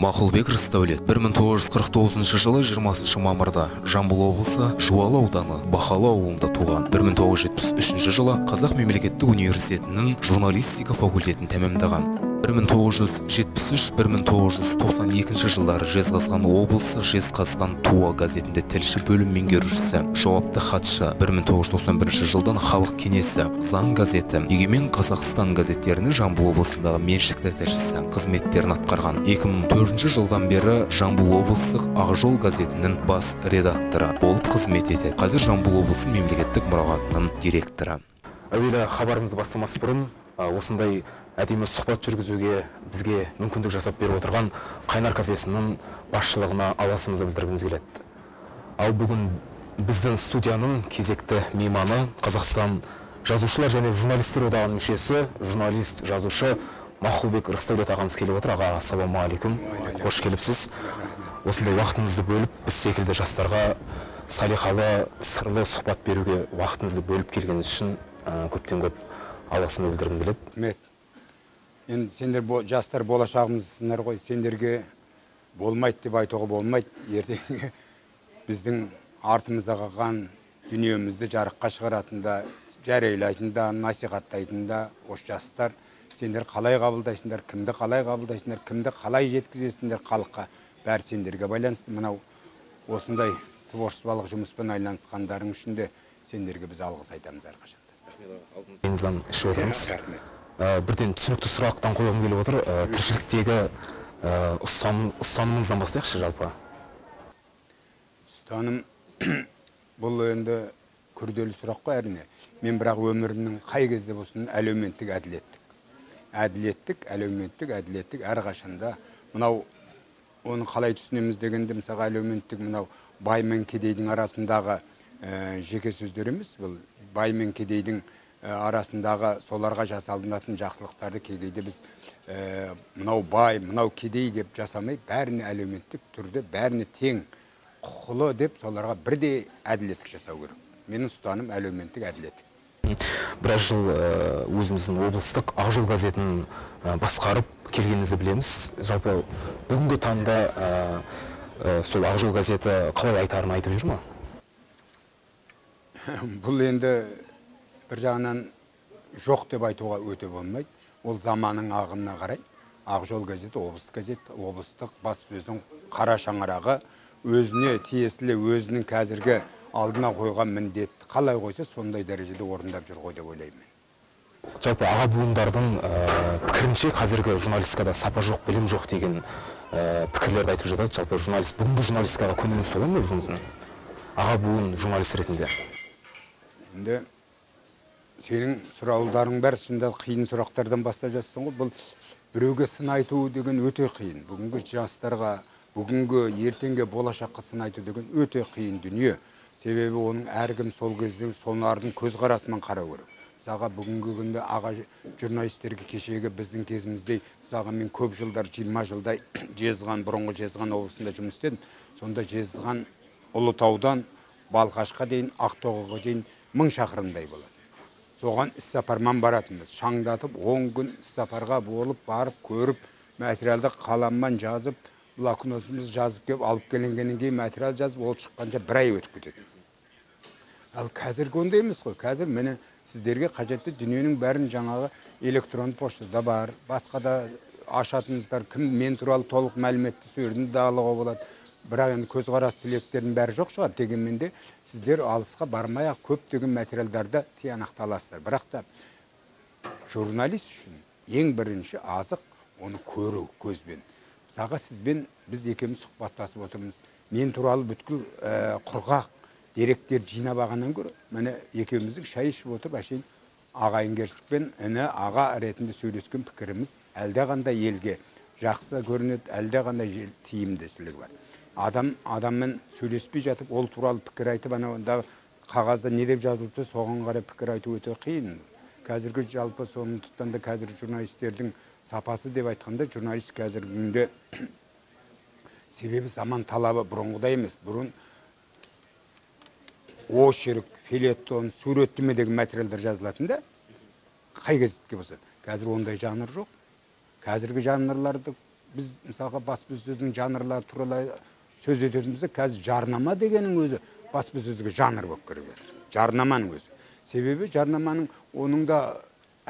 Мақұлбек Рысдәулет 1949 жылы 20 мамырда Жамбыл облысы Жуалы ауданы Бахалы ауылында туған. 1973 жылы Қазақ мемлекеттік университетінің журналистика факультетін тәмамдаған. 1973-1992 жылдары Жезқазған облысы Жезқазған Туа газетінде тілші бөлім меңгерушісі, жауапты хатшы. 1991 жылдан Халық кеңесі, Заң газеті, Егемен Қазақстан газеттерінің Жамбыл облысындағы меншікті тілшісі қызметтерін атқарған. 2004 жылдан бері Жамбыл облыстық Ақжол газетінің бас редакторы болып қызмет етеді. Қазір Жамбыл облысы мемлекеттік мұрағатының директоры. Әуелі хабарымызды бастамас бұрын осындай әдемі сұхбат жүргізуге бізге мүмкіндік жасап беріп отырған Қайнар кафесінің басшылығына алғысымызды білдіргіміз келеді. Ал бүгін біздің студияның кезекті мейманы Қазақстан жазушылар және журналистер одағының мүшесі, журналист, жазушы Мақұлбек Рысдәулет ағамыз келіп отыр. Аға, ассалаумағалейкум. Қош келіпсіз. Осындай уақытыңызды бөліп, біз секілді жастарға салиқалы, сырлы сұхбат беруге уақытыңызды бөліп келгеніңіз үшін көптен көп алғысымды білдіргім келеді. Енді сендер жастар болашағымызсыңдар ғой, сендерге болмайды деп айтуға болмайды. Ертең біздің артымызда қалған дүниемізді жарыққа шығаратында, жариялайтында, насихаттайтында осы жастар сендер қалай қабылдайсыңдар, кімді қалай қабылдайсыңдар, кімді қалай жеткізесіңдер халыққа, бәрі сендерге байланысты. Мынау осындай творчестволық жұмыспен айналысқандарың үшін де сендерге біз алғыс айтамыз әрқашанда. Меніңізден ішіп отырмыз. Бірден түсінікті сұрақтан қойғым келіп отыр. Тіршіліктегі ұстанымыңыздан бастайықшы жалпы. Ұстаным бұл енді күрделі сұрақ қой әрине. Мен бірақ өмірімнің қай кезде болсын әлеуметтік әділеттік әрқашанда. Мынау оны қалай түсінеміз дегенде, мысалға әлеуметтік мынау бай мен кедейдің арасындағы жеке сөздер емес, бұл бай мен кедейдің арасындағы соларға жасалынатын жақсылықтарды кейде біз мынау бай, мынау кедей деп жасамай, бәріне әлеуметтік түрде, бәріне тең құқылы деп соларға бірдей әділеттік жасау керек. Менің ұстаным әлеуметтік әділеттік. Біраз жыл өзіміздің облыстық Ақжол газетін басқарып келгеніңізді білеміз. Жалпы бүгінгі таңда сол Ақжол газеті қалай айтарын айтып жүр ма? Бұл енді бір жағынан жоқ деп айтуға өте болмайды. Ол заманның ағымына қарай. Ақжол газеті, облыстық баспасөздің қара шаңырағы, өзіне тиесілі, өзінің қазіргі алдына қойған міндетті қалай қойса, сондай дәрежеде орындап жүр ғой деп ойлаймын. Жалпы аға буындардың пікірінше қазіргі журналистикада сапа жоқ, білім жоқ деген пікірлерді айтып жатады. Жалпы бүгінгі журналистикаға көңіліңіз толы ма өзіңіздің? Аға буын журналист ретінде. Енді сенің сұрауларың бәрі шынында қиын сұрақтардан бастап жатсың ғой. Бұл біреуге сын айту деген өте қиын. Бүгінгі жастарға, бүгінгі ертеңге болашаққа сын айту деген өте қиын дүние. Себебі оның әркім сол кезде солардың көзқарасымен қарау керек. Мысалға бүгінгі күнде аға журналистерге кешегі біздің кезімізде, мысалға мен көп жылдар, 20 жылдай бұрынғы Жезқазған облысында жұмыс істедім. Сонда Жезқазған Ұлытаудан Балқашқа дейін, Ақтоғайға дейін 1000 шақырымдай болады. Соған іс-сапармен баратынбыз. Шаңдатып 10 күн іс-сапарға болып, барып, көріп, материалды қаламмен жазып, блокнотымыз жазып кеп, алып келгеннен кейін материал жазып, ол шыққанша бір ай өтіп кетеді. Ал қазіргі ондай емес қой. Қазір мені сіздерге қажетті дүниенің бәрін жаңағы электрон поштада бар, басқа да ашатыныздар, кім мен туралы толық мәліметті сөйлеуді де алуға болады. Бірақ енді көзқарас тілектердің бәрі жоқ шығар. Дегенмен де сіздер алысқа бармай-ақ көптеген материалдарды тиянақты аласыздар. Бірақ та журналист үшін ең бірінші азық оны көру көзбен. Мысалға сізбен біз екеуміз сұхбаттасып отырмыз. Мен туралы бүткіл құрғақ деректер жинап алғаннан гөрі, міне екеуміздің шай ішіп отырып, әшейін ағайындершілікпен іні аға ретінде сөйлескен пікіріміз әлдеқандай елге жақсы көрінеді, әлдеқандай тиімдісілігі бар. Адаммен сөйлеспей жатып, ол туралы пікір айтып, анауында қағазда не деп жазылыпты, соған қарай пікір айту өте қиын. Қазіргі жалпы сондықтан да қазір журналистердің сапасы деп айтқанда, журналист қазіргі күнде себебі заман талабы бұрынғыдай емес. Бұрын очерк, фельетон, суреттеме деген материалдар жазылатын да, қай газетке болса. Қазір ондай жанр жоқ. Қазіргі жанрларды біз мысалға баспасөздің жанрлары туралы сөз ететінімізде қазір жарнама дегеннің өзі баспасөзге жанр болып кіріп жатыр. Жарнаманың өзі. Себебі жарнаманың оның да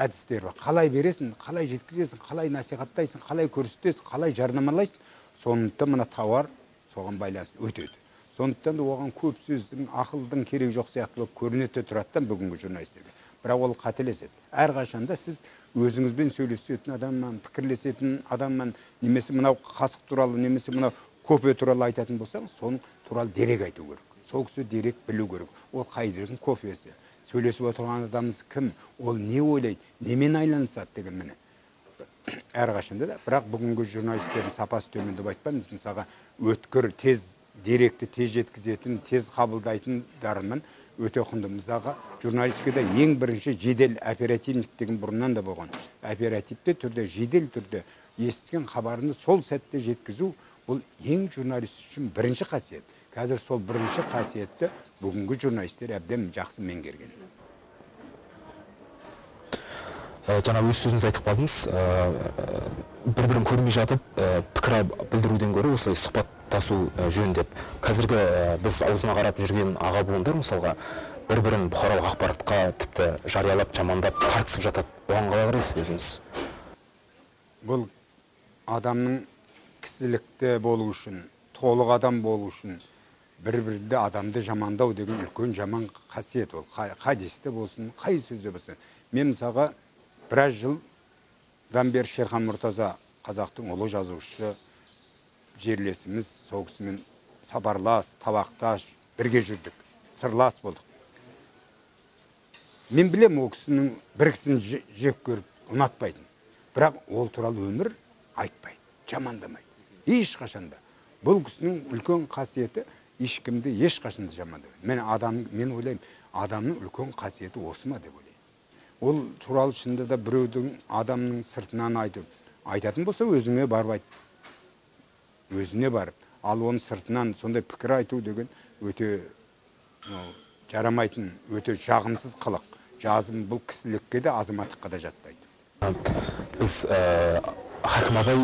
әдістері бар. Қалай бересің, қалай жеткізесің, қалай насихаттайсың, қалай көрсетесің, қалай жарнамалайсың. Сондықтан мына тауар соған байланысты өтеді. Сондықтан да оған көп сөздің, ақылдың керек жоқ сияқты болып көрінеді тұраттан бүгінгі журналистерге. Бірақ ол қателеседі. Әрқашанда сіз өзіңізбен сөйлесетін адаммен, пікірлесетін адаммен, немесе мынау қасық туралы, немесе мынау кофе туралы айтатын болсаңыз, соның туралы дерек айту керек. Сол кісі дерек білу керек. Ол қайдың кофесі, сөйлесіп отырған адамымыз кім, ол не ойлайды, немен айналысады деген міне. Әрқашанда да, бірақ бүгінгі журналистердің сапасы төмен деп айтпаймыз. Мысалға өткір, тез деректі тез жеткізетін, тез қабылдайтын дарынмен өте құнды. Мысалға журналистикада ең бірінші жедел оперативник деген бұрыннан да болған. Оперативті түрде, жедел түрде естіген хабарını сол сәтте жеткізу, бұл ең журналист үшін бірінші қасиет. Қазір сол бірінші қасиетті бүгінгі журналистер әбден жақсы меңгерген. Жаңа өз сөзіңіз айтып қалдыңыз, бір-бірін көрмей жатып, пікір білдіруден гөрі осылай сұхбаттасу жөн деп. Қазіргі біз аузына қарап жүрген аға буындар мысалға бір-бірін бұқаралық ақпаратқа тіпті жариялап, жамандап, тартысып жатады. Оған қалай қарайсыз өзіңіз? Бұл адамның кісілікті болу үшін, толық адам болу үшін бір-бірді адамды жамандау деген үлкен жаман қасиет ол. Хадисте болсын, қай сөзде болсын. Мен мысалға біраз жылдан бері Шерхан Мұртаза, қазақтың ұлы жазушы жерлесіміз, сол кісімен сапарлас, табақташ, бірге жүрдік, сырлас болдық. Мен білем, ол кісінің бір кісін жек көріп, ұнатпайтын. Бірақ ол туралы өмір айтпайды, жамандамайды. Ешқашанда. Бұл кісінің үлкен қасиеті ешкімді ешқашанда жамандамайды. Мен ойлаймын, адамның үлкен қасиеті осы ма деп ойлаймын. Ол туралы шынында да біреудің адамның сыртынан айтатын болса, өзіңе барып айт. Өзіне барып. Ал оның сыртынан сондай пікір айту деген өте жарамайтын, өте жағымсыз қылық. Жазым бұл кісілікке де, азаматтыққа да жатпайды. Біз Хакім Абай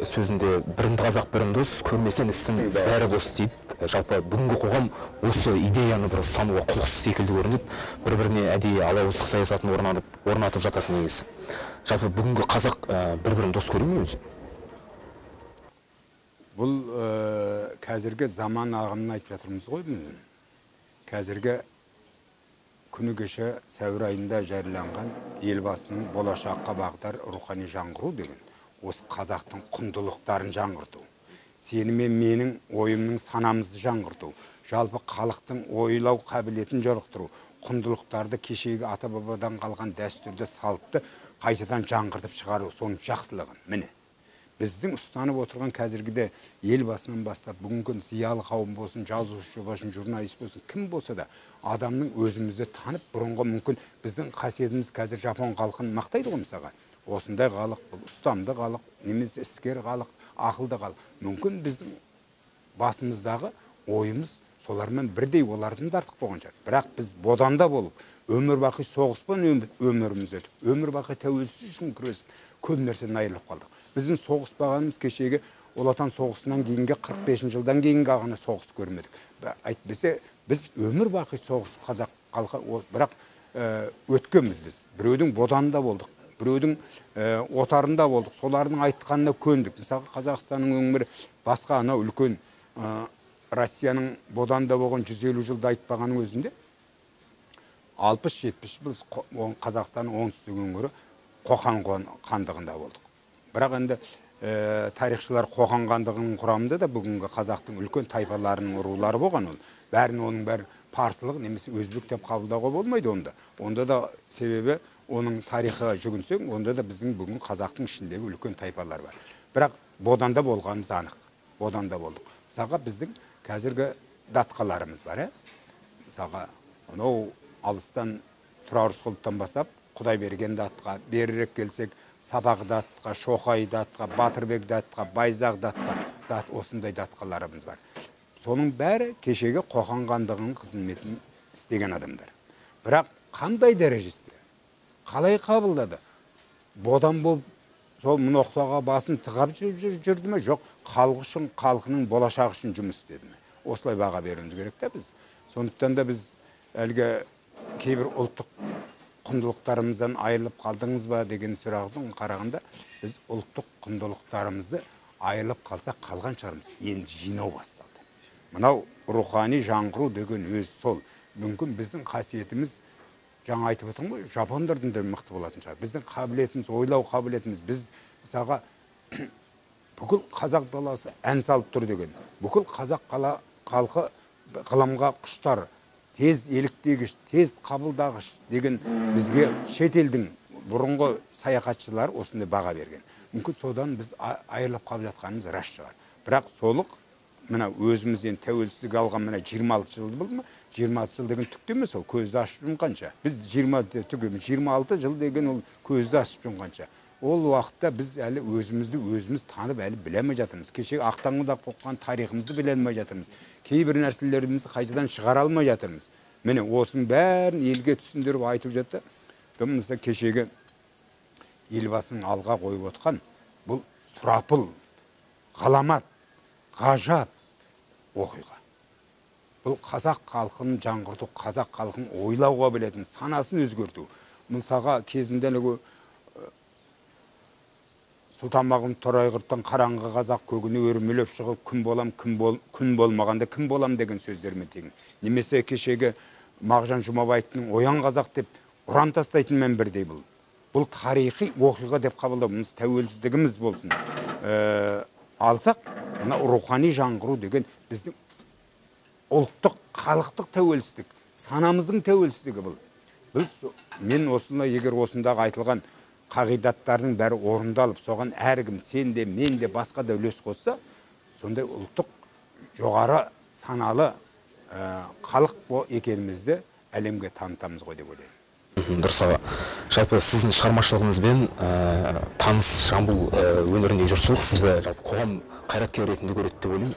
сөзінде бірінді қазақ, бірін дос, көрмесен істің бәрі бос дейді. Жалпы бүгінгі қоғам осы идеяны бір ұстануға құлықсыз секілді көрінеді. Бір-біріне әдейі алауыздық саясатын орнатып жататын негізі. Жалпы бүгінгі қазақ бір-бірін дос көре ме өзі? Бұл қазіргі заман ағымын айтып жатырмыз ғой. Қазіргі күні кеше сәуір айында жарияланған елбасының болашаққа бағдар рухани жаңғыру деген. Осы қазақтың құндылықтарын жаңғырту. Сені мен менің ойымның санамызды жаңғырту. Жалпы халықтың ойлау қабілетін жорықтыру. Құндылықтарды кешегі ата-бабадан қалған дәстүрді, салтты қайтадан жаңғыртып шығару. Соның жақсылығын. Міне. Біздің ұстанып отырған қазіргіде елбасынан бастап бүгінгі зиялы қауым болсын, жазушы болсын, журналист болсын, кім болса да адамның өзімізді танып, бұрынғы мүмкін біздің қасиетіміз қазір Жапон халқын мақтайды ғой мысалға. Осындай халық, бұл ұстамды халық, немесе іскер халық, ақылды халық. Мүмкін біздің басымыздағы ойымыз солармен бірдей, олардың да артық болған шығар. Бірақ біз боданда болып, өмір бақи соғыспен өміріміз өтіп, өмір бақи тәуелсіздік үшін күресіп, көп нәрседен айырылып қалдық. Біздің соғыспағанымыз кешегі Ұлы Отан соғысынан кейінгі 45 жылдан кейінгі ғана соғыс көрмедік. Әйтпесе біз өмір бақи соғыс қазақ халқы, бірақ өткенбіз біз. Біреудің боданда болдық, біреудің отарында болдық, солардың айтқанына көндік. Мысалы Қазақстанның өңірі басқа анау үлкен Россияның боданда болған 150 жылда айтпағаның өзінде 60-70 біз Қазақстанның оңтүстік өңірі Қоқан хандығында болдық. Бірақ енді тарихшылар Қоқан хандығының құрамында да бүгінгі қазақтың үлкен тайпаларының рулары болған ол. Бәрін оның бәрі парсылық немесе өзбек деп қабылдауға болмайды онда. Онда да себебі оның тарихы жүгінсең, онда да біздің бүгін қазақтың ішіндегі үлкен тайпалар бар. Бірақ боданда болғанымыз анық. Боданда болдық. Мысалға біздің қазіргі датқаларымыз бар. Мысалға анау алыстан Тұрар Рысқұловтан бастап Құдайберген датқа, берірек келсек Сабақ датқа, Шоқай датқа, Батырбек датқа, Байзақ датқа, осындай датқаларымыз бар. Соның бәрі кешегі Қоқан хандығының қызметін істеген адамдар. Бірақ қандай дәрежесінде, қалай қабылдады? Бодан болып сол ноқтаға басын тығап жүрді ме, жоқ, халық үшін, халқының болашағы үшін жұмыс істеді ме? Осылай баға беруіміз керек та біз. Сондықтан да біз әлгі кейбір ұлттық құндылықтарымыздан айырылып қалдыңыз ба деген сұрағын қарағанда, біз ұлттық құндылықтарымызды айырылып қалсақ қалған шығармыз. Енді жинау басталды. Мынау рухани жаңғыру деген өз сол. Мүмкін біздің қасиетіміз, жаңа айтып отырмын ғой, жапондардан да мықты болатын шығар. Біздің қабілетіміз, ойлау қабілетіміз, біз мысалға бүкіл қазақ даласы ән салып тұр деген. Бүкіл қазақ халқы ғылымға құштар, тез еліктегіш, тез қабылдағыш деген бізге шетелдің бұрынғы саяхатшылар осындай баға берген. Мүмкін содан біз айырылып қалып жатқанымыз рас шығар. Бірақ солық мына өзімізден тәуелсіздік алған мына 26 жыл болды ма? 26 жыл деген түк емес, ол көзді ашып жұмғанша. Біз 26 жыл деген ол көзді ашып жұмғанша. Ол уақытта біз әлі өзіміз танып әлі білемей жатырмыз. Кешегі ақтаңында қоққан тарихымызды білемей жатырмыз. Кейбір нәрселерімізді қайтадан шығара алмай жатырмыз. Міне осының бәрін елге түсіндіріп айтып жатты. Мысалы кешегі елбасының алға қойып отқан бұл сұрапыл, ғаламат, ғажап оқиға. Бұл қазақ халқын жаңғырту, қазақ халқын ойлауға білетін, санасын өзгерту. Мысалға кезінде Сұлтанмағамбет Торайғырттан қараңғы қазақ көгіне өрмелеп шығып, күн болмағанда кім болам деген сөздермен тегін. Немесе кешегі Мағжан Жұмабаевтың оян қазақ деп ұран тастайтынмен бірдей бұл. Бұл тарихи оқиға деп қабылдауымыз, тәуелсіздігіміз болсын. Алсақ, мына рухани жаңғыру деген біздің ұлттық, халықтық тәуелсіздік, санамыздың тәуелсіздігі бұл. Мен осындай, егер осындағы айтылған қағидаттардың бәрі орындалып, соған әркім, сен де, мен де, басқа да үлес қосса, сондай ұлттық жоғары саналы халық екенімізді әлемге танытамыз ғой деп ойлаймын. Дұрыс аға. Жалпы сіздің шығармашылығыңызбен таныс Жамбыл өңіріндегі жұртшылық сізді қоғам қайраткері ретінде көреді деп ойлаймын.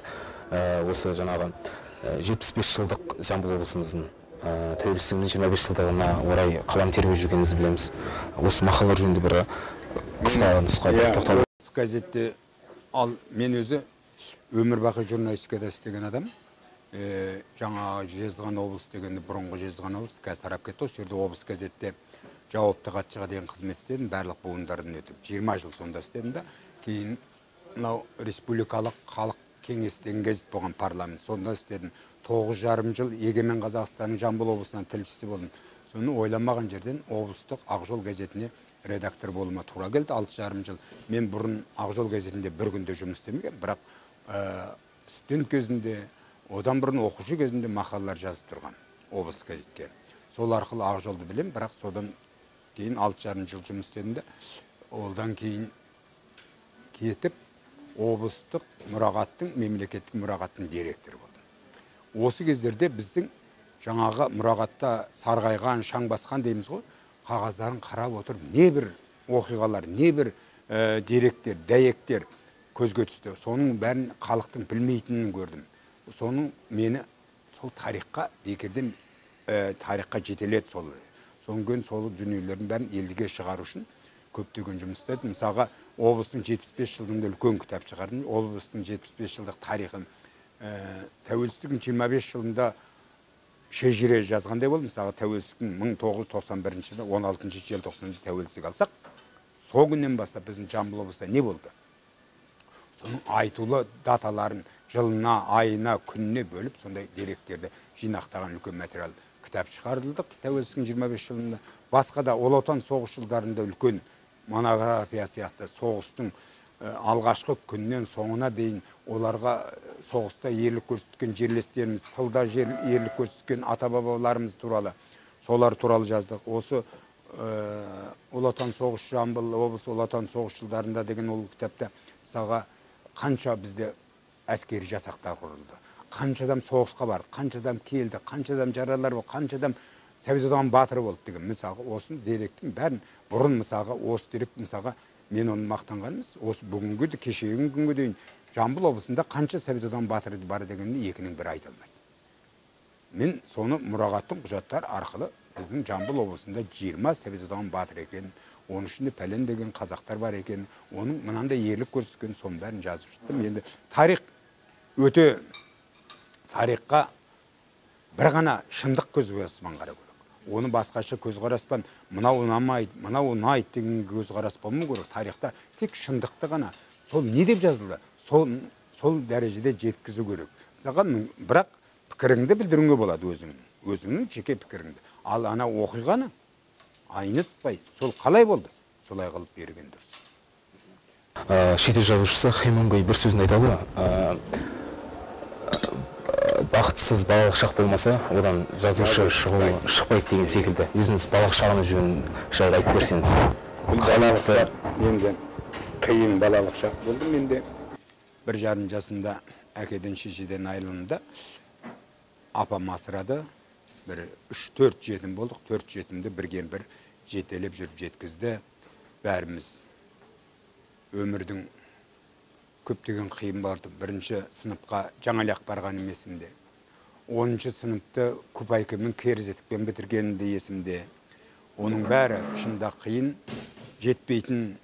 Осы жаңағы 75 жылдық Жамбыл облысымыздың тәуелсіздігінің 25 жылдығына орай қалам тербеп жүргеніңізді білеміз. Осы мақалалар жөнінде бір қысқа нұсқа тоқталып. Газетте мен өзі өмірбақи журналистикада істеген адам. Жаңа Жезқазған облысы дегенде бұрынғы Жезқазған облысы қазір тарап кетті. Осы жерде облыс газетте жауапты хатшыға деген қызмет істедім. Барлық буындардан өтіп 20 жыл сонда істедім да. Кейін мынау республикалық халық кеңесі деген газет болған, парламент. Сонда істедім. 9,5 жыл Егемен Қазақстанның Жамбыл облысынан тілшісі болдым. Соны ойламаған жерден облыстық Ақжол газетіне редактор болуыма тура келді. 6,5 жыл. Мен бұрын Ақжол газетінде бір күнде жұмыс істемеген, бірақ студент кезінде, одан бұрын оқушы кезінде мақалалар жазып тұрған облыс газетке. Сол арқылы Ақжолды білем, бірақ содан кейін 6,5 жыл жұмыс істедім де, одан кейін кетіп облыстық мұрағаттың, мемлекеттік мұрағаттың директоры болдым. Осы кездерде біздің жаңағы мұрағатта сарғайған, шаң басқан дейміз ғой, қағаздарын қарап отырып, не бір оқиғалар, не бір деректер, дәйектер көзге түсті. Соның бәрін халықтың білмейтінін көрдім. Соның мені сол тарихқа, бекерден тарихқа жетеледі сол. Соңғы сол дүниелердің бәрін елге шығару үшін көптеген жұмыс істедім. Мысалға, облыстың 75 жылдығында үлкен кітап шығардым. Облыстың 75 жылдық тарихын, тәуелсіздіктің 25 жылында шежіре жазғандай болды. Мысалға, тәуелсіздіктің 1991 жылы 16 желтоқсанда тәуелсіздік алсақ, сол күннен бастап біздің Жамбыл облысында не болды? Соның айтулы даталарын жылына, айына, күніне бөліп, сондай деректерді жинақтаған үлкен материал кітап шығарылдық. Тәуелсіздіктің 25 жылында басқа да Ұлы Отан соғыс жылдарында үлкен монография сияқты соғыстың алғашқы күннен соңына дейін оларға соғыста ерлік көрсеткен жерлестеріміз, тылда ерлік көрсеткен ата-бабаларымыз туралы, солар туралы жаздық. Осы Ұлы Отан соғыс, Жамбыл облысы Ұлы Отан соғыс жылдарында деген ол кітапта мысалға қанша бізде әскери жасақтар құрылды, қанша адам соғысқа барды, қанша адам келді, қанша адам жаралар болды, қанша адам Совет одағының батыры болды деген. Мысалға осы деректің бәрін бұрын мысалға осы дерек мысалға мен оны мақтанғанымыз, осы бүгінгі де кешегі күнге дейін Жамбыл облысында қанша Совет одағының батыры бар дегенді екінің бірі айта алмайды. мен соны мұрағаттың құжаттар арқылы біздің Жамбыл облысында 20 Себезодан батыр екен, оның ішінде пәлен деген қазақтар бар екен, оның мынандай ерлік көрсеткен, соның бәрін жазып шықтым. Енді тарих өте, тарихқа бір ғана шындық көзқараспен қарау керек. Оны басқаша көзқараспен, мынау ұнамайды, мынау ұнайды деген көзқарас болмау керек. Тарихта тек шындықты ғана, сол не деп жазылды, сол дәрежеде жеткізу керек. Саған бірақ пікіріңді білдіруге болады өзіңнің жеке пікіріңді. Ал ана оқиғаны айнытпай, сол қалай болды, солай қылып берген дұрыс. Шетел жазушысы Хемингуэй бір сөзін айтады. Бақытсыз балалық шақ болмаса, одан жазушы шықпайды деген секілді. Өзіңіз балалық шағыңыз жайлы айтып берсеңіз. Балалық шақ менде қиын балалық шақ болды. Менде 1,5 жасында әкеден шешеден айырылымда апам асырады. Бір 3-4 жетім болдық. 4 жетімді бірген бір жетелеп жүріп жеткізді. Бәріміз өмірдің көптеген қиын барды. 1-ші сыныпқа жаңалақ барғаным есімде. 10-ші сыныпты купайкамен керзетікпен бітіргенімде есімде. Оның бәрі шында қиын, жетпейтін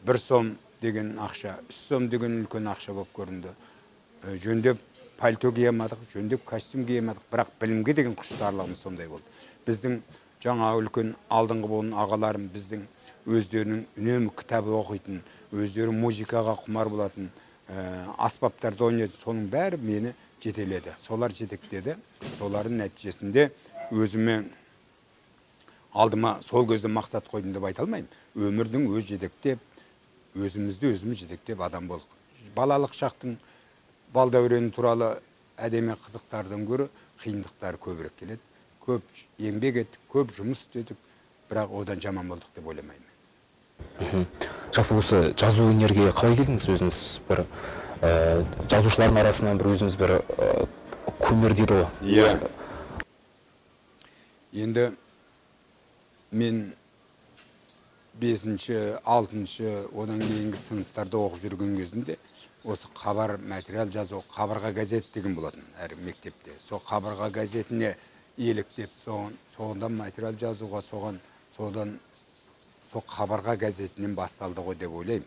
1 сом деген ақша, 3 сом деген үлкен ақша болып көрінді. Жөндеп пальто киемадық, жөндеп костюм киемадық, бірақ білімге деген құштарлығымыз сондай болды. Біздің жаңа үлкен алдыңғы болған ағаларым біздің өздерінің үнемі кітап оқитын, өздері музыкаға құмар болатын, аспаптарды ойнайды. Соның бәрі мені жетеледі. Солар жетектеді. Солардың нәтижесінде өзіме алдыма сол кезде мақсат қойдым деп айта алмаймын. Өмірдің өз жетектеп, өзімізді өзіміз жетектеп адам болдық. Балалық шақтың балдәурені туралы әдемі қызықтардан көрі қиындықтар көбірек келеді. Көп еңбек еттік, көп жұмыс істедік, бірақ одан жаман болдық деп ойламаймын. Жалпы осы жазу өнерге қалай келдіңіз өзіңіз? Бір жазушылардың арасынан бір өзіңіз бір көмір дейді ғой. Енді мен 5-ші, 6-ші, одан кейінгі сыныптарда оқып жүрген кезінде осы қабар материал жазу, қабырға газет деген болатын әр мектепте. Сол қабырға газетіне еліктеп, соғандан материал жазуға, содан сол қабырға газетінен басталды ғой деп ойлаймын.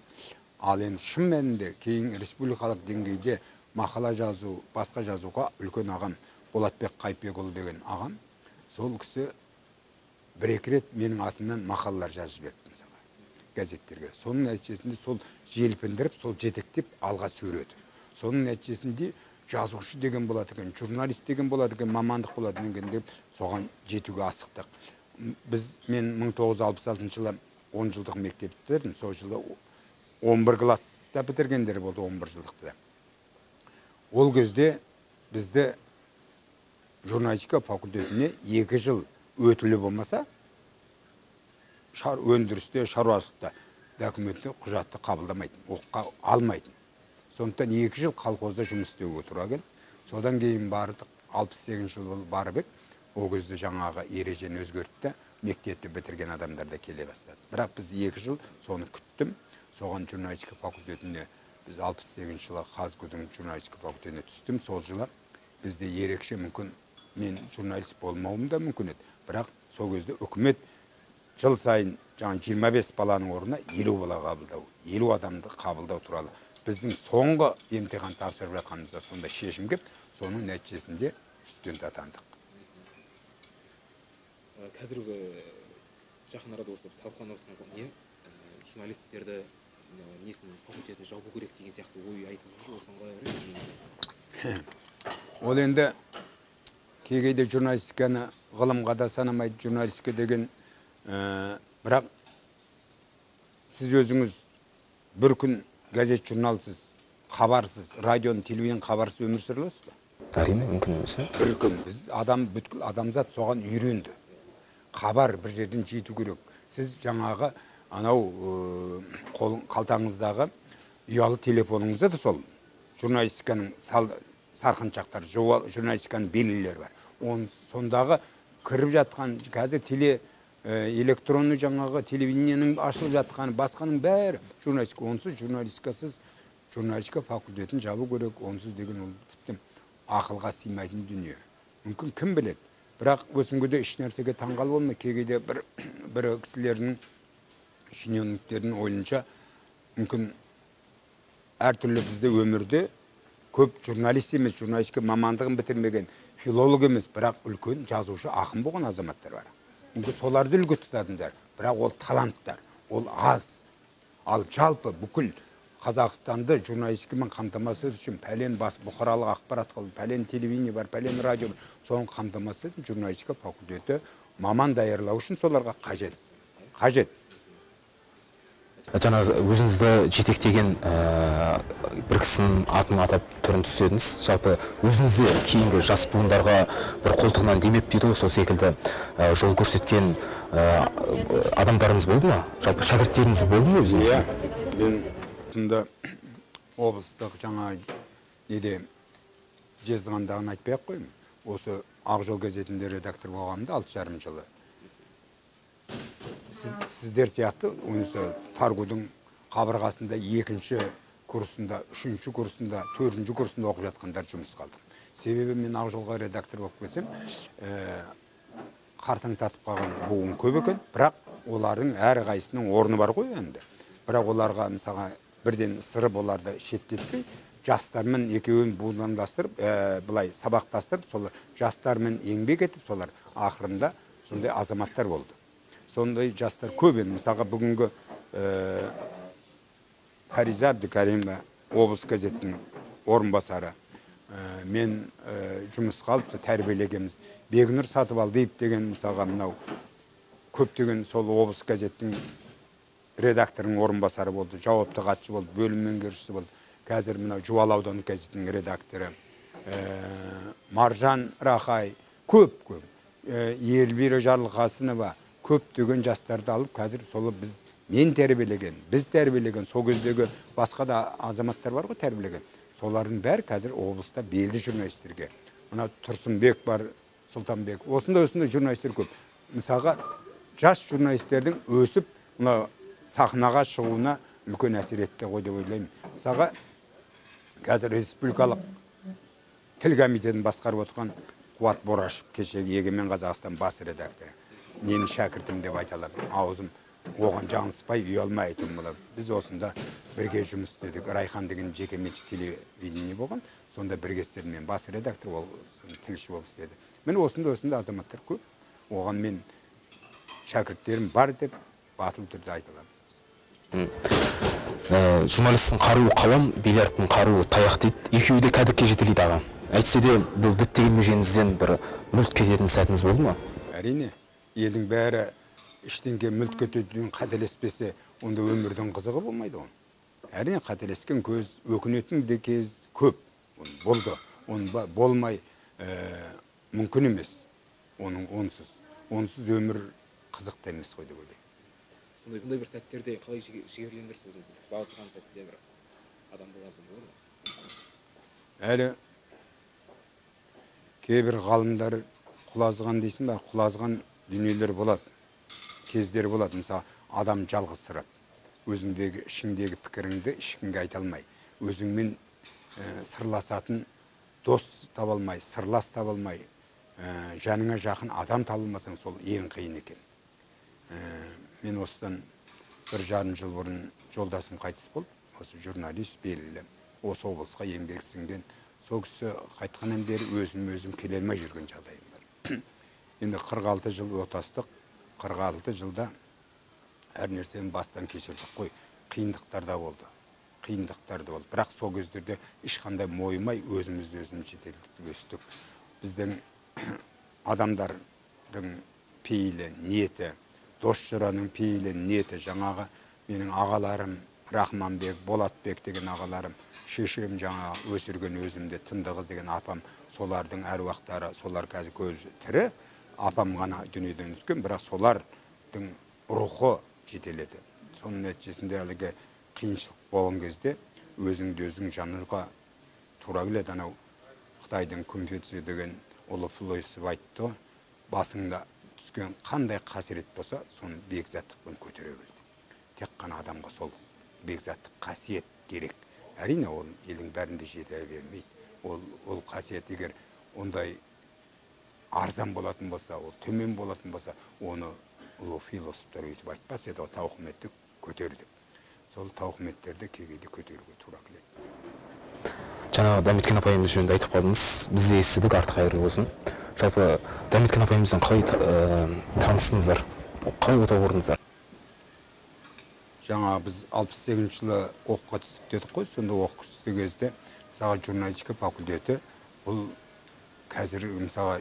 Ал енді шын мәнінде кейін республикалық деңгейде мақала жазу, басқа жазуға үлкен ағам Болатбек Қайпекұлы деген ағам, сол кісі 1-2 рет менің атымнан мақалалар жазып берді мысалы газеттерге. Соның нәтижесінде сол желпіндіріп, сол жетектеп алға сөреді. Соның нәтижесінде жазушы деген болады екен, журналист деген болады екен, мамандық болады екен деп соған жетуге асықтық. Мен 1966 жылы 10 жылдық мектеп бітірдім. Сол жылы 11 класста бітіргендер болды, 11 жылдықта. Ол кезде бізді журналистика факультетіне 2 жыл өтілі болмаса, өндірісте, шаруашылықта документті, құжатты қабылдамайтын, оққа алмайтын. Сондықтан 2 жыл колхозда жұмыс істеуге тура келді. Содан кейін бардық, 68 жыл барып ек, ол кезде жаңағы ережені өзгертті, мектепті бітірген адамдар да келе бастады. Бірақ біз 2 жыл соны күттім. Соған журналистика факультетіне, біз 68 жылы Қазгудың журналистика факультетіне түстім. Сол жылы бізде ерекше мүмкін, мен журналист болмауым да мүмкін еді. Бірақ сол кезде үкімет жыл сайын 25 баланың орнына 50 бала қабылдау, 50 адамды қабылдау туралы біздің соңғы емтихан тапсырып жатқанымызда сонда шешім кеп, соның нәтижесінде студент атандық. Қазіргі жақын арада осы талқыланып отырған не журналистерді несін факультетін жабу керек деген сияқты ой айтылып жүр, осыған қалай қарайсыз? Ол енді кейде журналистиканы ғылымға да санамайды, журналистика деген, бірақ сіз өзіңіз бір күн газет журналсыз, хабарсыз, радион, телевизион хабарсыз өмір сүре аласыз ба? Әрине, мүмкін емес. Бір күн біз бүткіл адамзат соған үйренді. Хабар бір жерден жету керек. Сіз жаңағы анау қалтаңыздағы ұялы телефоныңызда да сол журналистиканың сарқыншақтар, журналистиканың белгілері бар. Сондағы кіріп жатқан қазір электронны жаңағы телевидениенің ашылып жатқан басқаның бәрі журналистика. Онсыз журналистикасыз журналистика факультетін жабу керек. Онсыз деген ол тіптен ақылға сыймайтын дүние. мүмкін кім біледі. Бірақ өсінгіде еш нәрсеге таңғал болмай, кейде бір кісілердің шенеуніктердің ойынша мүмкін әртүрлі бізде өмірде көп журналист емес, журналистика мамандығын бітірмеген, филолог емес, бірақ үлкен жазушы, ақын болған азаматтар бар. Мүмкін соларды үлгі тұтатындар, бірақ ол таланттар, ол аз. Ал жалпы бүкіл Қазақстанды журналистикамен қамтамасыз үшін пәлен бұқаралық ақпарат қылып, пәлен телевидение бар, пәлен радио бар, соның қамтамасыз ететін журналистика факультеті маман даярлау үшін соларға қажет. Жаңа өзіңізді жетектеген бір кісінің атын атап түрін түстедіңіз. Жалпы өзіңізде кейінгі жас буындарға бір қолтығынан демеп дейді ғой, сол секілді жол көрсеткен адамдарыңыз болды ма? Жалпы шәкірттеріңіз болды ма өзіңіздің? Сонда облыстық жаңа неде жезқазғандағын айтпай-ақ қоймын. Осы Ақжол газетінде редактор болғанымда 6,5 жылы. Сіздер сияқты онысы Таргудың қабырғасында 2-ші курсында, 3-ші курсында, 4-ші курсында оқып жатқандар жұмыс қалдым. Себебі мен Ақжолға редактор болып келсем, қартаң татып қалған буын көп екен, бірақ олардың әр қайсының орны бар ғой енді. Бірақ оларға мысалға бірден сырып оларды шеттетпей, жастармен екеуін будандастырып, былай сабақтастырып, солар жастармен еңбек етіп, солар ақырында сондай азаматтар болды. Сондай жастар көп енді. Мысалға бүгінгі Фариза Әбдікәрімова облыс газетінің орынбасары. Мен жұмысқа алып тәрбиелегенбіз. Бегнұр Сатыбалдиев деген мысалға мынау көптеген сол облыс газеттің редакторының орынбасары болды, жауапты хатшы болды, бөлім меңгерушісі болды. Қазір мынау Жуалы аудандық газетінің редакторы. Маржан Рахай көп. Елбира Жарылқасынова көптеген жастарды алып, қазір солы мен тәрбиелеген, біз тәрбиелеген, сол кездегі басқа да азаматтар бар ғой тәрбиелеген. Солардың бәрі қазір облыста белді журналистерге. Мына Тұрсынбек бар, Сұлтанбек. Осында журналистер көп. Мысалға, жас журналистердің өсіп, мына сахнаға шығуына үлкен әсер етті ғой деп ойлаймын. Мысалға, қазір республикалық тіл комитетін басқарып отырған Қуат Борашев, кешегі Егемен Қазақстан бас редакторы. Нені шәкіртім деп айталам. Аузым оған жаңылыспай, ұялмай айтуым болады. Біз осында бірге жұмыс істедік. Райхан деген жекеменшік телевидение болған. Сонда бірге істедім. Мен бас редактор, ол тілші болып істеді. Мен осында азаматтар көп. Оған мен шәкірттерім бар деп батыл түрде айталам. Журналистің қаруы қалам, бильярдтың қаруы таяқ дейді. Екеуі де кәдікке жетелейді аға. Әйтсе де бұл діттеген межеңізден бір мүлт кететін сәтіңіз болды ма? Әрине, елдің бәрі іштенге мүлт кететін қателеспесе, онда өмірдің қызығы болмайды оны. Әрине, қателескен көз, өкінетін де кез көп болды. Оны болмай мүмкін емес. Онсыз өмір қызықты емес қой деп ойлаймын. Сондай бұндай бір сәттерде қалай жігерлендірсіз өзіңізді? Бағысқан сәтте бір адам болған соң болады ма? Әлі кейбір ғалымдар құлазыған дейсің ба, құлазыған дүниелер болады, кездер болады. Мысалы, адам жалғызсырап, өзіңдегі, ішіңдегі пікіріңді ешкімге айта алмай, өзіңмен сырласатын дос таба алмай, сырлас таба алмай, жаныңа жақын адам табылмасаң, сол ең қиын екен. Мен осыдан 1,5 жыл бұрын жолдасым қайтыс болды. Осы журналист белгілі. Осы облысқа еңбек сіңген. Сол кісі қайтқаннан бері өзім келе алмай жүрген жағдайым бар. Енді 46 жыл отастық. 46 жылда әр нәрсені бастан кешірдік қой. Қиындықтар да болды. Бірақ сол кездерде ешқандай мойымай өзімізді жетелдік өстік. Біздің адамдардың пейілі, ниеті, дос-жаранның пейілі, ниеті, жаңағы менің ағаларым, Рахманбек, Болатбек деген ағаларым, шешем жаңағы өсірген өзімде, Тындықыз деген апам, солардың әруақтары, солар қазір көзі тірі, апам ғана дүниеден өткен, бірақ солардың рухы жетеледі. Соның нәтижесінде әлгі қиыншылық болған кезде өзіңді өзің жануға тура келеді. Анау Қытайдың Конфуций деген ұлы философ айтты, басыңда түскен қандай қасірет болса, соны бекзаттықпен көтере білді. Тек қана адамға сол бекзаттық қасиет керек. Әрине, ол елдің бәрінде жете бермейді. Ол қасиет егер ондай арзан болатын болса, ол төмен болатын болса, оны ұлы философтар өйтіп айтпас еді, тауқыметті көтер деп. Сол тауқыметтерді кейде көтеруге тура келеді. Жаңағы Дәметкен апайымыз жөнінде айтып қалдыңыз. Біз де естідік, артық қайырлы болсын. Жалпы Дәметкен апайымыздан қалай таныстыңыздар? Қалай отау құрдыңыздар? Жаңа біз 68 жылы оқуға түстік дедік қой, сонда оқып түсті кезде мысалға журналистика факультеті бұл қазір мысалға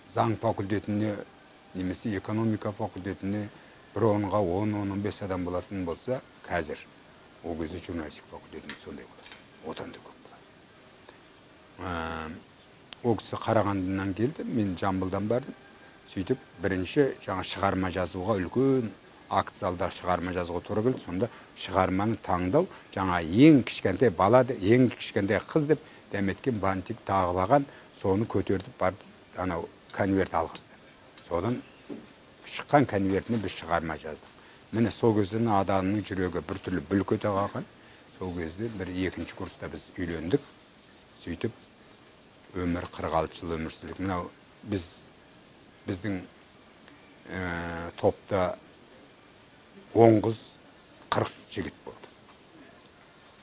заң факультетіне немесе экономика факультетіне бір 10-ға 10-15 адам болатын болса, қазір ол кезде журналистика факультетінде сондай болады. Одан да көп болады. Ол кісі Қарағандыдан келді, мен Жамбылдан бардым. Сөйтіп бірінші жаңа шығарма жазуға үлкен акт залда шығарма жазуға тура келді. Сонда шығарманы таңдау жаңа ең кішкентай бала, ең кішкентай қыз деп Дәметкен бантик тағып алған, соны көтердіп барып анау конверт алғызды. Содан шыққан конвертіне біз шығарма жаздық. Міне сол кезден адамның жүрегі біртүрлі бүлк ете қалған. Сол кезде бір екінші курста біз үйлендік. Сөйтіп өмір 46 жыл өмір сүрдік. Мынау біздің топта 10 қыз 40 жігіт болды.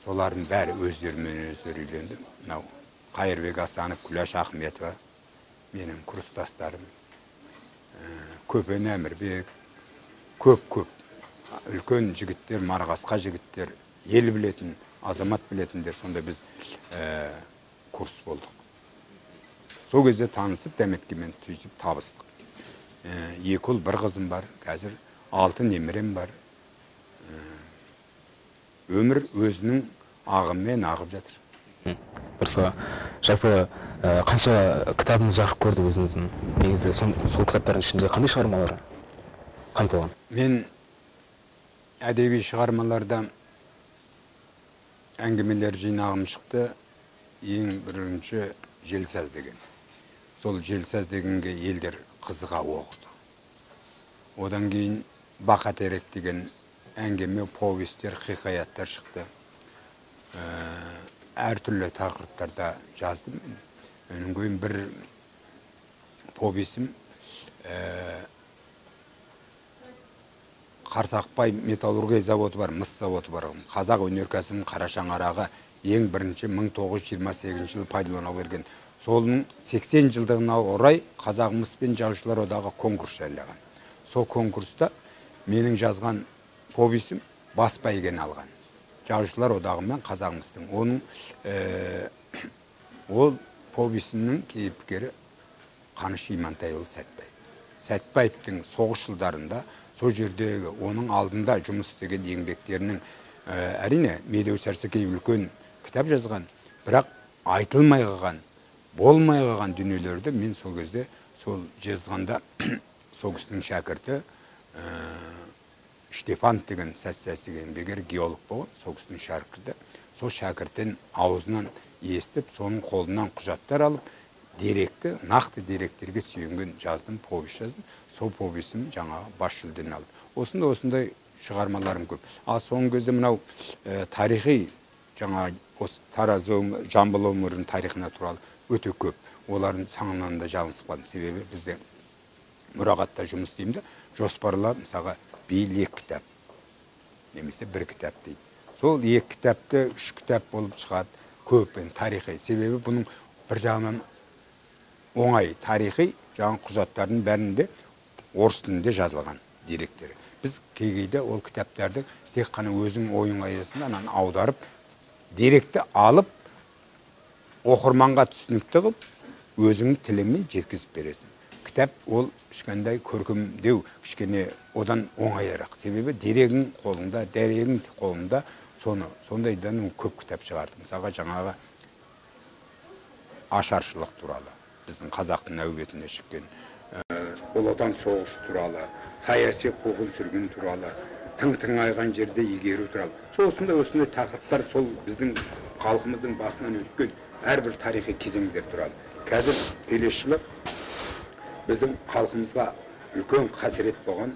Солардың бәрі өздерімен өздері үйленді. Мынау Қайырбек Асанов, Күләш Ахметова, менің курстастарым, Көпен Әмірбек, көп үлкен жігіттер, марғасқа жігіттер, ел білетін, азамат білетіндер, сонда біз курс болдық. Сол кезде танысып, Дәметкенмен түйісіп табыстық. 2 ұл, 1 қызым бар, қазір 6 немерем бар. Өмір өзінің ағыммен ағып жатыр. Бірсіға, жалпы қанша кітабыңыз жарық көрді өзіңіздің? Негізі сол кітаптардың ішінде қандай шығармалары қамтылған? Мен әдеби шығармаларда әңгімелер жинағым шықты. Ең бірінші Желсаз деген. Сол Желсаз дегенге елдер қызыға оқыды. Одан кейін Бақатерек деген әңгіме, повестер, хикаяттар шықты. Әртүрлі тақырыптарда жаздым. Оның кейін бір повесім Қарсақпай металлургия заводы бар, мыс заводы бар. Қазақ өнеркәсібінің қара шаңырағы ең бірінші 1928 жылы пайдалана берген. Солының 80 жылдығына орай Қазақ мыс пен жазушылар одағы конкурс жариялаған. Сол конкурста менің жазған повесім бас бәйгені алған. Жазушылар одағы мен Қазақ мыстың. Оның ол повесімнің кейіпкері Қаныш Имантайұлы Сәтбаев. Сәтбаевтың соғыс жылдарында сол жердегі оның алдында жұмыс істеген еңбектерінің әрине Медеу Сәрсекеев үлкен кітап жазған, бірақ айтылмай қалған, болмай қалған дүниелерді мен сол кезде сол жазғанда сол кісінің шәкірті Штефан деген деген бегер геолог болған, сол кісінің шәкірті. Сол шәкірттен аузынан естіп, соның қолынан құжаттар алып, деректі, нақты деректерге сүйенген жаздым, повесть жаздым. Сол повестім жаңағы бас жүлдені алып. Осындай шығармаларым көп. Ал соңғы кезде мынау тарихи жаңа осы Тараз Жамбыл өңірінің тарихына туралы өте көп. Олардың саңынан да жалынысып қалдым. Себебі бізде мұрағатта жұмыс істеймін, жоспарлап, мысалға биыл 2 кітап, немесе 1 кітап дейді. Сол 2 кітапты 3 кітап болып шығады, көп тарихи. Себебі бұның бір жағынан оңай тарихи жаңа құжаттардың бәрінде орыс тілінде жазылған деректері. Біз кейде ол кітаптарды тек қана өзің ойың аясында аударып, деректі алып, оқырманға түсінікті қылып, өзіңнің тілімен жеткізіп бересің. Кітап ол кішкентай көркемдеу, кішкене одан оңайырақ. Себебі дерегің қолыңда, дәрегің қолыңда, сондайдан көп кітап шығарды. Мысалға жаңағы ашаршылық туралы, біздің қазақтың әуетіне шыққан, Ұлы Отан соғысы туралы, саяси қуғын сүргін туралы, тың-тыңайған жерде игеру туралы. Осындай тақырыптар сол біздің халқымыздың басынан өткен әрбір тарихи кезеңдер туралы. Қазір келесі жылы біздің халқымызға үлкен қасірет болған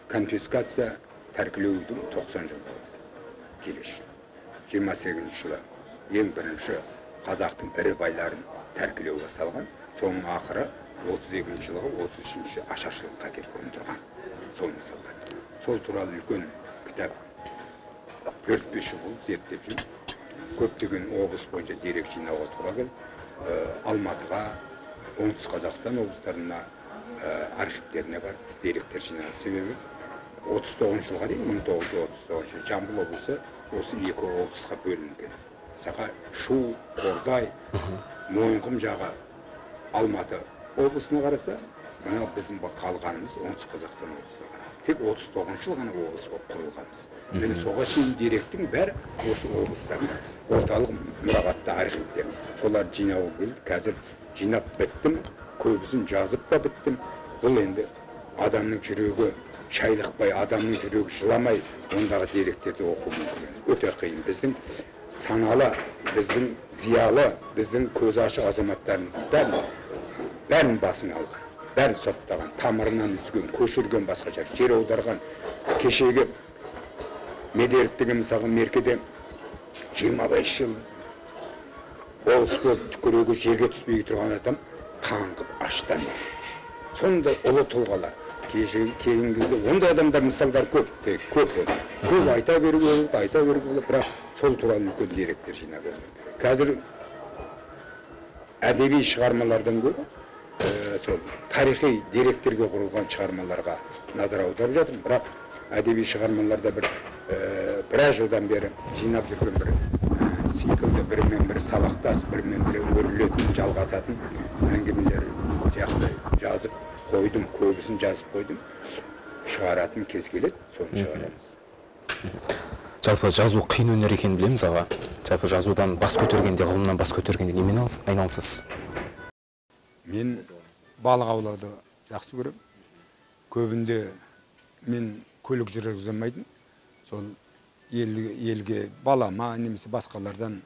конфискация, тәркілеудің 90 жыл болды. Келесі жылы 28 жылы ең бірінші қазақтың ірі байларын тәркілеуге салған. соның ақыры 32 жылғы 33 ашаршылыққа келіп қондырған. Сол мысалдар. Сол туралы үлкен кітап 4-5 жыл зерттеп жүріп, көптеген облыс бойынша дерек жинауға тура келді. Алматыға, оңтүстік Қазақстан облыстарына архивтеріне бар деректер жинады. Себебі 39 жылға дейін 1939 Жамбыл облысы осы екі облысқа бөлінген. Сақа Шу, Қордай, Мойынқұм жағы Алматы облысына қараса, мына біздің қалғанымыз оңтүстік Қазақстан облысына қарады. Тек 39 жыл ғана облыс болып құрылғанбыз. Міне соға шейін деректің бәрі осы облыстарда. Орталық мұрағатта архивтер. Солар жинауы келді. Қазір жинап біттім, көбісін жазып та біттім. Бұл енді адамның жүрегі шайлықпай, адамның жүрегі жыламай, ондағы деректерді оқу мүмкін. Өте қиын. Біздің саналы, біздің зиялы, біздің көзі ашық азаматтардың бәрін басын алған. Бәрін соттаған, тамырынан үзген, көшірген басқаша, жер аударған. Кешегі Меделік деген мысалға меркеде 25 жыл болыс болып түкірегі жерге түспей тұрған адам қаңғып аштан. Сондай ұлы тұлғалар. Кейінгі кезде ондай адамдар мысалдар көп, көп болды. Көп айта беруге болады, бірақ сол туралы үлкен деректер жинап берді. Қазір әдеби шығармалардан көрі, сол тарихи деректерге құрылған шығармаларға назар аударып жатырмын, бірақ әдеби шығармаларда біраз жылдан бері жинап жүрген бір циклді, бірімен бірі сабақтас, бірімен бірі өрілетін, жалғасатын әңгімелер сияқты жазып қойдым, көбісін жазып қойдым. Шығаратын кез келеді, соны шығарамыз. Жалпы жазу қиын өнер екенін білеміз аға. Жалпы жазудан бас көтергенде, ғылымнан бас көтергенде немен айналысасыз? Мен балық аулауды жақсы көрем. Көбінде мен көлік жүргізе алмайтын. Сол елге балама, немесе басқалардан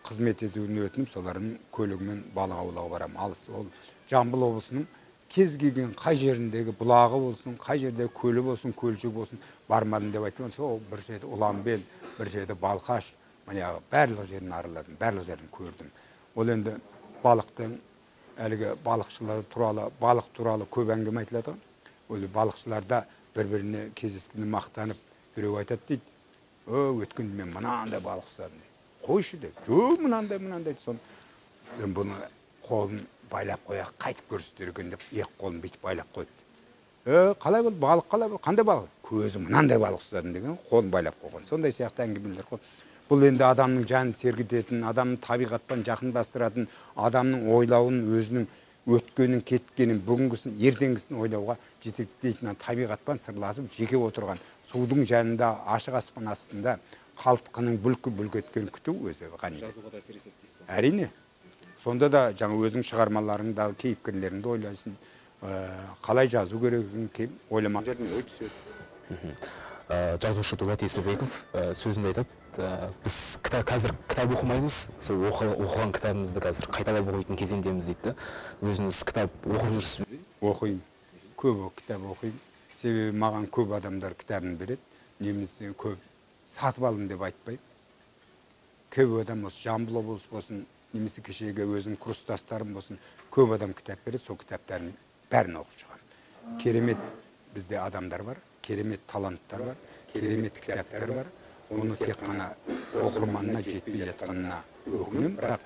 қызмет етуін өтініп, солардың көлігімен балық аулауға барам. Алыс. Ол Жамбыл облысының кез келген қай жеріндегі бұлағы болсын, қай жерде көлі болсын, көлшік болсын, бармадым деп айтқан. Сол бір жерде Ұланбел, бір жерде Балқаш, манағы барлық жерін араладым, барлық жерін көрдім. Ол енді балықтың әлгі балықшылар туралы, балық туралы көп әңгіме айтылады. Ол балықшыларда бір-біріне кездескенде мақтанып, біреу айтады дейді, өткенде мен мынандай балық ұстадым дейді. Қойшы деп, жоқ мынандай дейді. Сон бұны қолын байлап қояқ, қайтып көрсетер екен деп, екі қолын бүйтіп байлап қойды. Қалай болды, балық қалай болды, қандай балық? Көзі мынандай балық ұстадым деген, қолын байлап қойған. Сондай сияқты әңгімелер қой. Бұл енді адамның жанын сергітетін, адамның табиғатпен жақындастыратын, адамның ойлауын, өзінің өткенін, кеткенін, бүгінгісін, ертеңгісін ойлауға жетектейтін, табиғатпен сырласып жеке отырған, судың жанында, ашық аспан астында қалтқының бүлк еткен күту өзі ғани. Жазуға да әсер етеді дейсіз ғой. Әрине. Сонда да жаңа өзің шығармаларыңдағы кейіпкерлеріңді ойлайсың, қалай жазу керегін ойламақ жерден ой түседі. Жазушы Дулат Исабеков сөзінде айтады, біз қазір кітап оқымаймыз, сол оқыған кітабымызды қазір қайталап оқитын кезеңдеміз дейді. Өзіңіз кітап оқып жүрсіз бе? Оқимын. Көп кітап оқимын. Себебі маған көп адамдар кітабын береді. Немесе көп сатып алдым деп айтпайды. Көп адам осы Жамбыл облысы болсын, немесе кешегі өзім курстастарым болсын, көп адам кітап береді, сол кітаптарын бәрін оқып шығамын. Керемет бізде адамдар бар, керемет таланттар бар, керемет кітаптар бар. Оны тек қана оқырманына жетпей жатқанына өкінем, бірақ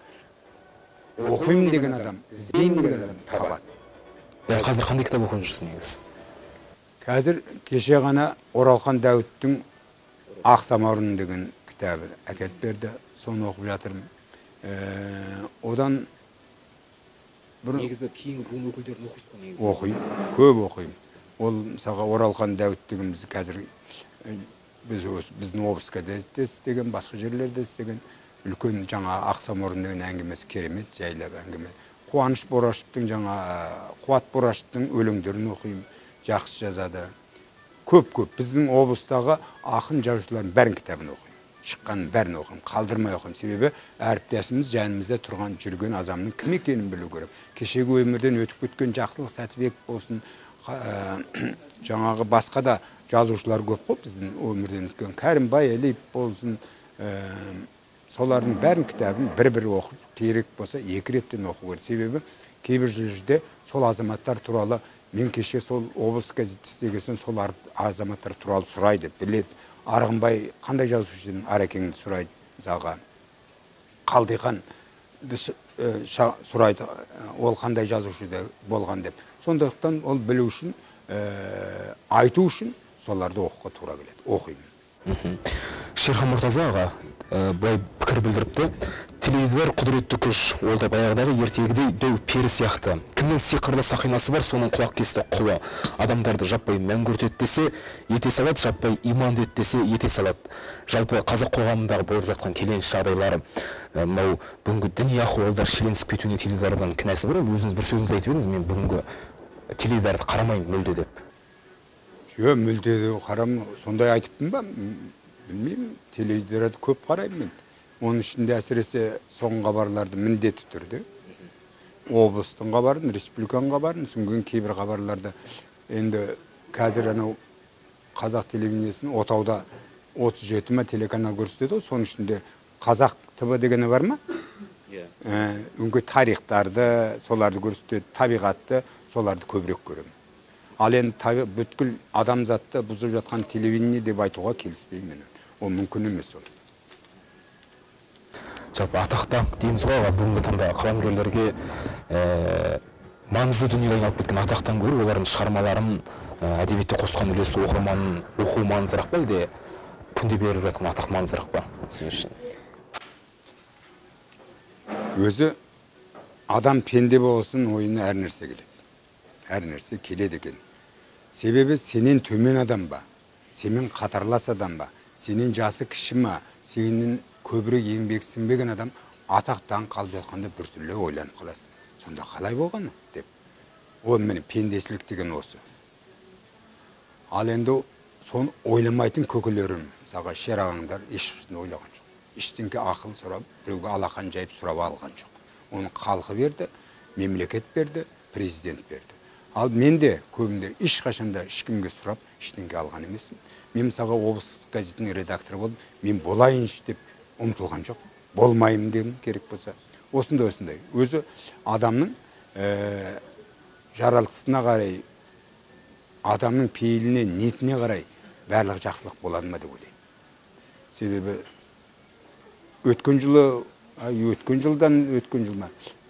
оқимын деген адам, іздеймін деген адам табады. Қазір қандай кітап оқып жүрсіз негізі? Қазір кеше ғана Оралхан Дәуіттің Ақ самаурын деген кітабы әкеліп берді, соны оқып жатырмын. Одан негізі кейін ғылым өкілдерін оқисыз ғой негізі? Оқимын, көп оқимын. Ол мысалға Оралхан Дәуіт деген қазір біздің облысқа да істеген, басқа жерлерде істеген үлкен жаңа Ақ самаурын деген әңгімесі керемет, жайлап әңгіме. Қуаныш Борашевтың Қуат Борашевтың өлеңдерін оқимын, жақсы жазады. Көп. Біздің облыстағы ақын жазушылардың бәрін кітабын оқимын. Шыққанын бәрін оқимын, қалдырмай оқимын. Себебі әріптесіміз жанымызда тұрған жүрген адамның кім екенін білу керек. Кешегі өмірден өтіп кеткен Жақсылық Сәтібек болсын, жаңағы басқа да жазушылар көп қой біздің өмірден өткен. Кәрімбай Әлиев болсын, солардың бәрін кітабын бір оқып, керек болса 2 реттен оқу керек. Себебі кейбір жерде сол азаматтар туралы мен кеше сол облыс газеті істеген сол азаматтар туралы сұрайды, біледі. Арғынбай қандай жазушыдан Арекеңді сұрайды, мысалға Қалдихан сұрайды, ол қандай жазушыда болған деп. Сондықтан ол білу үшін, айту үшін соларды оқуға тура келеді. Оқимын. Шерхан Мұртаза аға былай пікір білдіріпті. Теледидар құдіретті күш, ол да баяғыдағы ертегідей дөу пері сияқты. Кімнің сиқырлы сақинасы бар, соның құлақ кесті құлы. Адамдарды жаппай мәңгүрт ет десе, ете салады, жаппай иман ет десе, ете салады. Жалпы қазақ қоғамындағы болып жатқан келеңсіз жағдайлары, мынау бүгінгі діни ахуалдар шиеленісіп кетуіне теледидардан кінәсі бар. Өзіңіз бір сөзіңіз айтып едіңіз, мен бүгінгі теледидарды қарамаймын мүлде деп. Жоқ, мүлде деп қарамын, сондай айтыппын ба? Білмеймін, теледидарды көп қараймын мен. Оның ішінде әсіресе соңғы хабарларды міндетті түрде. Облыстың хабарын, республиканың хабарын, соңғы кейбір хабарларды енді қазір анау қазақ телевидениесінің Отауда 37 ма телеканал көрсетеді, соның ішінде Қазақ ТВ дегені бар ма? Үңгі тарихтарды, соларды көрсетеді, табиғатты, соларды көбірек көремін. Ал енді бүткіл адамзатты бұзып жатқан телевидение деп айтуға келіспеймін. Ол мүмкін емес ол. Жалпы атақтан дейміз ғой, бүгінгі таңда қаламгерлерге маңызды дүниеге айналып кеткен атақтан гөрі олардың шығармаларын әдебиетте қосқан үлесі оқырманын оқу маңыздырақ па, әлде күнде беріліп жатқан атақ маңыздырақ па сіз үшін? Өзі адам пенде болсын, ойына әр нәрсе келеді. Әр нәрсе келеді екен. Себебі сенен төмен адам ба, сенен қатарлас адам ба, сенен жасы кіші ма, сенен көбірек еңбек сіңбеген адам атақтан қалып жатқанда біртүрлі ойланып қаласың. Сонда қалай болғаны деп. Ол міне пендешілік деген осы. Ал енді соны ойламайтын көкелерім, мысалға Шер ағаңдар ешқашан ойлаған жоқ. Ештеңке ақыл сұрап, біреуге алақан жайып сұрап алған жоқ. Оны халқы берді, мемлекет берді, президент берді. Ал мен де көбінде ешқашанда ешкімге сұрап, ештеңке алған емеспін. Мен мысалға облыс газетінің редакторы болып, мен болайыншы деп ұмтылған жоқ. Болмайым дегім керек болса. Осындай. Өзі адамның жаралғысына қарай, адамның пейіліне, ниетіне қарай барлық жақсылық болады ма деп ойлаймын. Себебі өткен жылма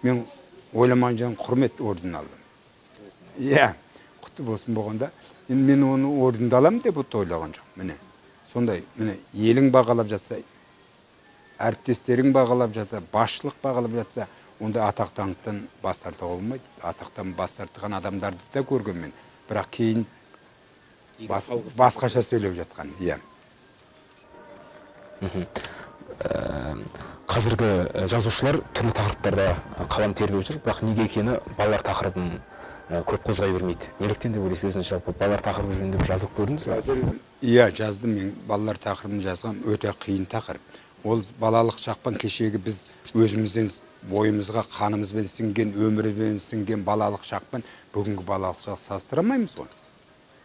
мен ойламаған жерден құрмет орден алдым. Құтты болсын болғанда, мен оны орденді аламын деп ойлаған жоқ. Міне, сондай, міне, елің бағалап жатса, әріптестерің бағалап жатса, басшылық бағалап жатса, онда атақтан бас тартуға болмайды. Атақтан бас тартқан адамдарды да көрген мен. Бірақ кейін басқаша сөйлеп жатқан. Қазіргі жазушылар түрлі тақырыптарда қалам тербеп жүр, бірақ неге екені балалар тақырыбын көп қозғай бермейді. Неліктен деп ойлайсыз, өзіңіз жалпы балалар тақырыбы жөнінде жазып көрдіңіз бе? Жаздым, мен балалар тақырыбын жазғам, өте қиын тақырып. Ол балалық шақпан кешегі біз өзімізден бойымызға қанымызбен сіңген, өмірбен сіңген балалық шақпан бүгінгі балалық шақ салыстырамаймыз ғой.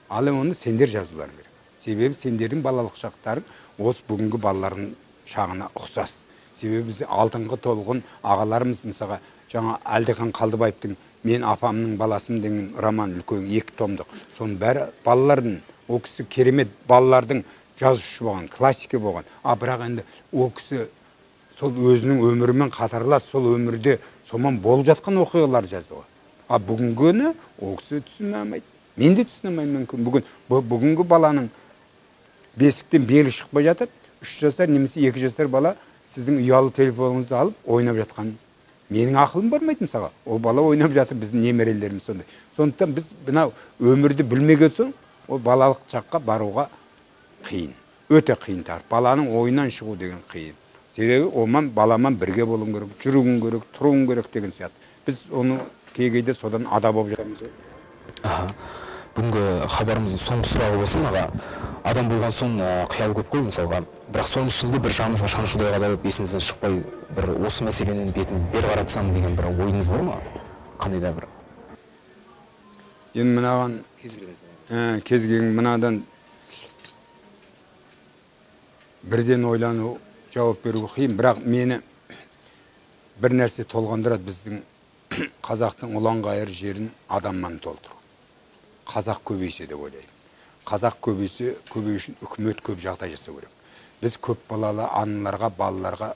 Ал оны сендер жазуларың керек. Себебі сендердің балалық шақтарың осы бүгінгі балалардың шағына ұқсас. Себебі біз алтынғы толғын ағаларымыз, мысалға жаңа Әлдихан Қалдыбаевтың мен апамның баласым деген роман үлкен 2 томдық. Соның бәрі балалардың, ол кісі керемет балалардың жазушы болған, классика болған. Бірақ енді ол кісі сол өзінің өмірімен қатарлас, сол өмірде соман болып жатқан оқиғалар жазды ғой. Бүгінгіні ол кісі түсіне алмайды. Мен де түсіне алмаймын мүмкін. Бүгінгі баланың бесіктен белі шықпай жатып, 3 жасар немесе 2 жасар бала сіздің ұялы телефоныңызды алып ойнап жатқан. Менің ақылым бармайды мысалға. Ол бала ойнап жатыр, біздің немерелеріміз сондай. Сондықтан біз мынау өмірді білмеген соң, ол балалық шаққа баруға қиын. Өте қиын тақырып. Баланың ойынан шығу деген қиын. Себебі оман баламан бірге болуың керек, жүруің керек, тұруың керек деген сияқты. Біз оны кейде содан ада болып жатамыз. Бүгінгі хабарымыздың соңғы сұрағы болсын, аға. Адам болған соң қиял көп қой мысалға. Бірақ соның ішінде бір жаныңызға шаншудай қадалып, есіңізден шықпай, бір осы мәселенің бетін бер қаратсам деген бір ойыңыз бар ма? Қандай да бір? Енді мынаған кез келген мынадан бірден ойлану жауап беруге қиын, бірақ мені бір нәрсе толғандырады, біздің қазақтың ұлан-ғайыр жерін адаммен толтыру. Қазақ көбейсе деп ойлаймын. Қазақ көбейсе, көбею үшін үкімет көп жағдай жасау керек. Біз көп балалы аналарға, балаларға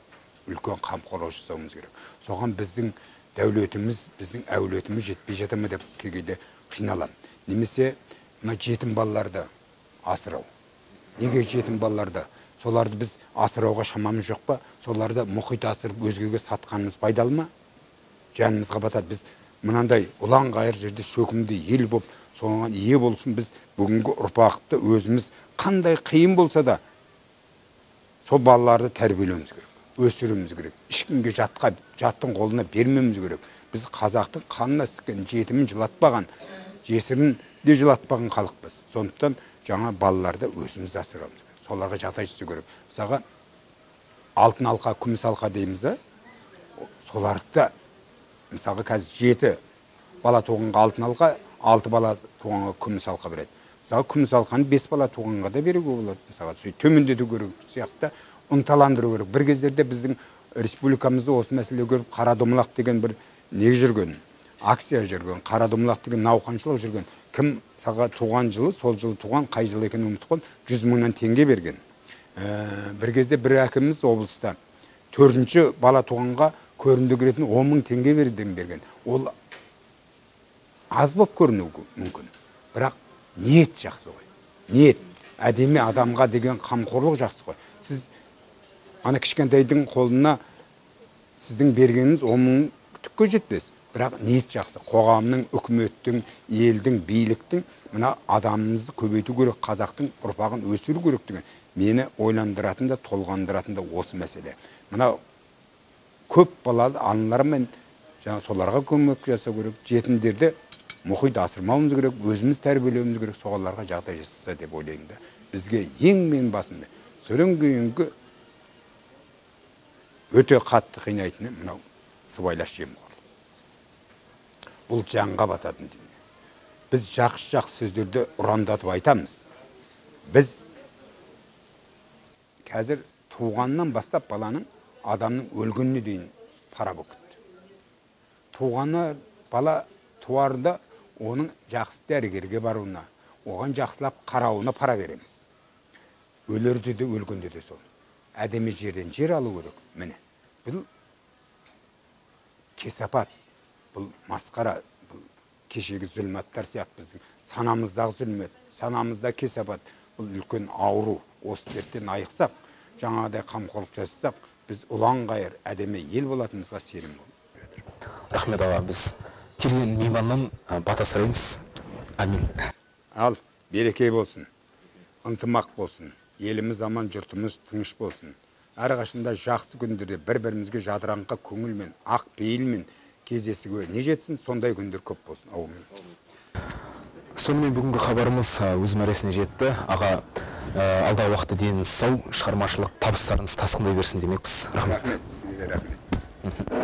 үлкен қамқорлық жасауымыз керек. Соған біздің дәулетіміз, біздің әулетіміз жетпей жата ма деп кейде қиналамын. Немесе мына жетім балаларды асырау. Неге жетім балаларды? Соларды біз асырауға шамамыз жоқ па? Соларды мұхит асырып өзгеге сатқанымыз пайдалы ма? Жанымызға батады. Біз мынандай ұлан-ғайыр жерде шөкімді ел болып, соған ие болсын, біз бүгінгі ұрпақты өзіміз қандай қиын болса да сол балаларды тәрбиелеуіміз керек, өсіруіміз керек. Ешкімге жаттың қолына бермеуіміз керек. Біз қазақтың қанына сіңген, жетімін жылатпаған, жесірін де жылатпаған халықпыз. Сондықтан жаңа балаларды өзіміз асырамыз. Соларға жағдай жасау керек. Мысалға алтын алқа, күміс алқа дейміз да. Соларды мысалға қазір 7 бала туғанға алтын алқа, 6 бала туғанға күміс алқа береді. Мысалы күміс алқаны 5 бала туғанға да беруге болады. Мысалға төмендету керек сияқты ынталандыру керек. Бір кездерде біздің республикамызда осы мәселе көріп қара домалақ деген бір не жүрген, акция жүрген, қара домалақ деген науқаншылық жүрген. Кім мысалға туған жылы, сол жылы туған, қай жыл екенін ұмытып қалып, 100 мыңнан теңге берген. Бір кезде бір әкіміміз облыста 4-ші бала туғанға көрінді көретін 10 мың теңге берген. Ол аз болып көрінуі мүмкін. Бірақ ниет жақсы ғой. Ниет. Әдемі адамға деген қамқорлық жақсы ғой. Сіз ана кішкентайдың қолына сіздің бергеніңіз 10 мың түкке жетпес. Бірақ ниет жақсы. Қоғамның, үкіметтің, елдің, биліктің мына адамымызды көбейту керек, қазақтың ұрпағын өсіру керек деген мені ойландыратын да, толғандыратын да осы мәселе. Мына көп балалы аналар мен соларға көмек жасау керек. Жетімдерді мұхит асырмауымыз керек, өзіміз тәрбиелеуіміз керек, соғаларға жағдай жасаса деп ойлаймын да. Бізге ең мен басымда содан кейінгі өте қатты қинайтыны мынау сыбайлас жемқорлық. Бұл жанға бататын дүние. Біз жақсы сөздерді ұрандатып айтамыз. Біз қазір туғаннан бастап баланың адамның өлгеніне дейін пара бөкітті. Туғаны бала туарда оның жақсы дәрігерге баруына, оған жақсылап қарауына пара береміз. Өлерде де өлгенде де сол. Әдемі жерден жер алу керек. Міне, бұл кесапат, бұл масқара, бұл кешегі зүлматтар сияқты біздің санамыздағы зүлмет, санамызда кесапат, бұл үлкен ауру. Осы дерттен айықсақ, жаңағыдай қамқорлық жасасақ, біз ұлан-ғайыр әдемі ел болатынымызға сенім бол. Рахмет аға, біз келген мейманнан бата сұраймыз. Амин. Ал, береке болсын, ынтымақ болсын, еліміз аман, жұртымыз тыныш болсын. Әрқашанда жақсы күндерде бір-бірімізге жадыраңқы көңілмен, ақ пейілмен кездесуге не жетсін, сондай күндер көп болсын. Аумин. Сонымен бүгінгі хабарымыз өз мәресіне жетті. Аға, алдағы уақытта деніңіз сау, шығармашылық табыстарыңыз тасқындай берсін демекпіз. Рахмет. Сізге рахмет.